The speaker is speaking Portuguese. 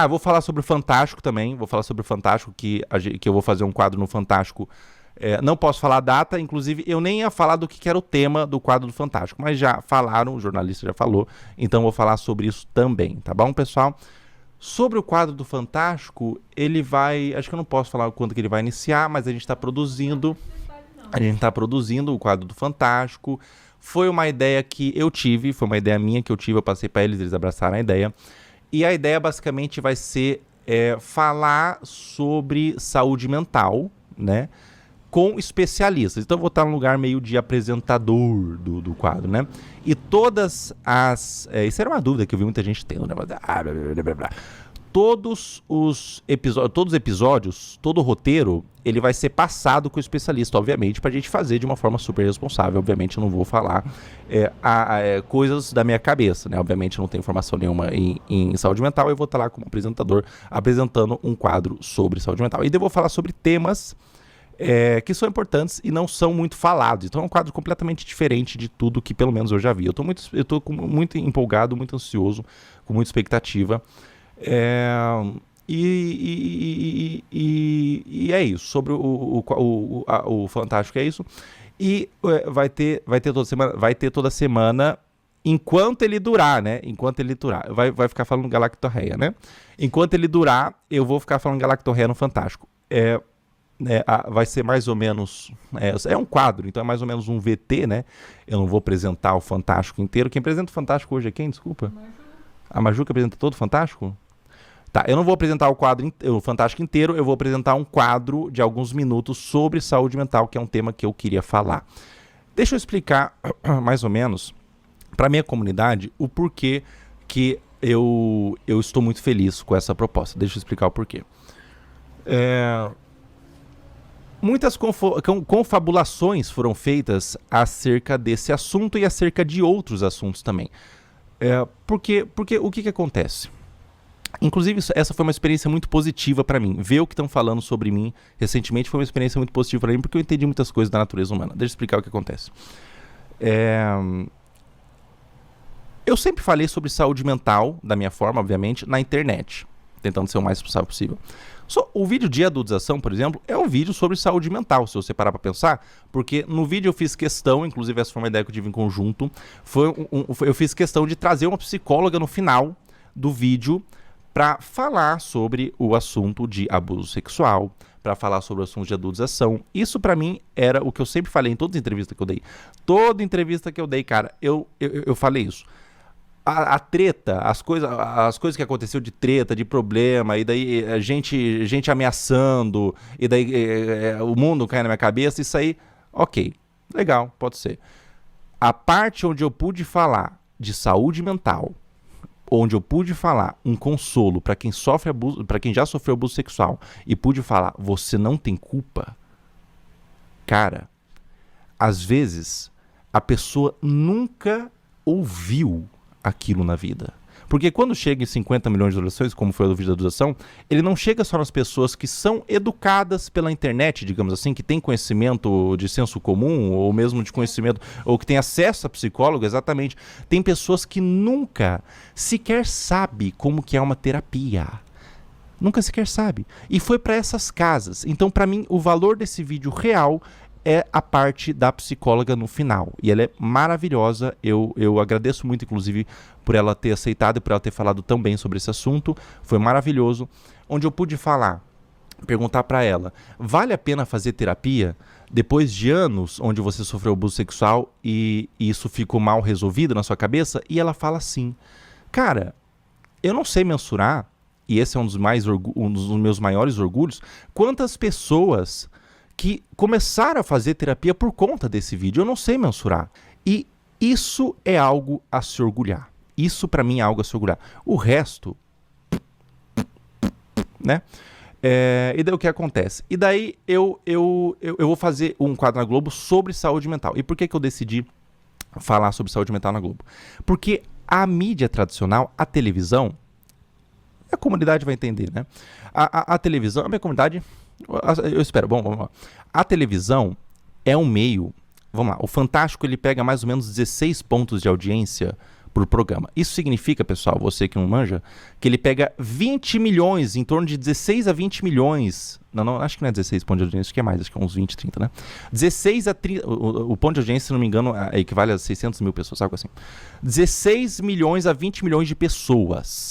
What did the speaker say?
Vou falar sobre o Fantástico também. Vou falar sobre o Fantástico, que eu vou fazer um quadro no Fantástico. Não posso falar a data, inclusive eu nem ia falar do que era o tema do quadro do Fantástico, mas já falaram, o jornalista já falou, então vou falar sobre isso também, tá bom, pessoal? Sobre o quadro do Fantástico, ele vai... Acho que eu não posso falar quando que ele vai iniciar, mas a gente está produzindo. A gente está produzindo o quadro do Fantástico. Foi uma ideia que eu tive, foi uma ideia minha que eu tive, eu passei para eles abraçaram a ideia. E a ideia basicamente vai ser falar sobre saúde mental, né? Com especialistas. Então eu vou estar num lugar meio de apresentador do quadro, né? E todas as... isso era uma dúvida que eu vi muita gente tendo, né? Todos os episódios, todo o roteiro, ele vai ser passado com o especialista, obviamente, pra gente fazer de uma forma super responsável. Obviamente eu não vou falar coisas da minha cabeça, né? Obviamente eu não tenho informação nenhuma em saúde mental, eu vou estar lá como apresentador, apresentando um quadro sobre saúde mental. E daí eu vou falar sobre temas que são importantes e não são muito falados. Então é um quadro completamente diferente de tudo que pelo menos eu já vi. Eu tô muito empolgado, muito ansioso, com muita expectativa. E é isso. Sobre o Fantástico é isso. E vai ter toda semana enquanto ele durar, né? Enquanto ele durar. Vai ficar falando Galactorreia, né? Enquanto ele durar, eu vou ficar falando Galactorreia no Fantástico. Vai ser mais ou menos... É um quadro, então é mais ou menos um VT, né? Eu não vou apresentar o Fantástico inteiro. Quem apresenta o Fantástico hoje é quem? Desculpa. A Maju que apresenta todo o Fantástico? Tá, eu não vou apresentar o Fantástico inteiro, eu vou apresentar um quadro de alguns minutos sobre saúde mental, que é um tema que eu queria falar. Deixa eu explicar, mais ou menos, para minha comunidade, o porquê que eu estou muito feliz com essa proposta. Deixa eu explicar o porquê. Muitas confabulações foram feitas acerca desse assunto e acerca de outros assuntos também. Porque o que acontece? Inclusive, essa foi uma experiência muito positiva para mim. Ver o que estão falando sobre mim recentemente foi uma experiência muito positiva para mim, porque eu entendi muitas coisas da natureza humana. Deixa eu explicar o que acontece. Eu sempre falei sobre saúde mental, da minha forma, obviamente, na internet, tentando ser o mais responsável possível. O vídeo de adultização, por exemplo, é um vídeo sobre saúde mental, se você parar para pensar, porque no vídeo eu fiz questão, inclusive essa foi uma ideia que eu tive em conjunto, eu fiz questão de trazer uma psicóloga no final do vídeo para falar sobre o assunto de abuso sexual, para falar sobre o assunto de adultização. Isso para mim era o que eu sempre falei em todas as entrevistas que eu dei. Toda entrevista que eu dei, cara, eu falei isso. A treta, as coisas que aconteceu de treta, de problema, e daí gente ameaçando, e daí o mundo cai na minha cabeça, isso aí, ok, legal, pode ser. A parte onde eu pude falar de saúde mental, onde eu pude falar um consolo para quem sofre abuso, para quem já sofreu abuso sexual, e pude falar, você não tem culpa, cara, às vezes a pessoa nunca ouviu aquilo na vida. Porque quando chega em 50 milhões de doações, como foi o do vídeo da doação, ele não chega só nas pessoas que são educadas pela internet, digamos assim, que tem conhecimento de senso comum, ou mesmo de conhecimento, ou que tem acesso a psicólogo, exatamente. Tem pessoas que nunca sequer sabem como que é uma terapia. Nunca sequer sabe. E foi para essas casas. Então, para mim, o valor desse vídeo real é a parte da psicóloga no final. E ela é maravilhosa. Eu agradeço muito, inclusive, por ela ter aceitado e por ela ter falado tão bem sobre esse assunto. Foi maravilhoso. Onde eu pude perguntar para ela, vale a pena fazer terapia depois de anos onde você sofreu abuso sexual e isso ficou mal resolvido na sua cabeça? E ela fala assim, cara, eu não sei mensurar, e esse é um dos meus maiores orgulhos, quantas pessoas que começaram a fazer terapia por conta desse vídeo. Eu não sei mensurar. E isso é algo a se orgulhar. Isso para mim é algo a se orgulhar. O resto, né? E daí o que acontece? E daí eu vou fazer um quadro na Globo sobre saúde mental. E por que eu decidi falar sobre saúde mental na Globo? Porque a mídia tradicional, a televisão, a comunidade vai entender, né? A televisão, a minha comunidade... Eu espero, bom, vamos lá. A televisão é um meio, vamos lá, o Fantástico ele pega mais ou menos 16 pontos de audiência por programa. Isso significa, pessoal, você que não manja, que ele pega 20 milhões, em torno de 16 a 20 milhões. Não, acho que não é 16 pontos de audiência, acho que é mais, acho que é uns 20, 30, né? 16 a 30, o ponto de audiência, se não me engano, equivale a 600 mil pessoas, algo assim. 16 milhões a 20 milhões de pessoas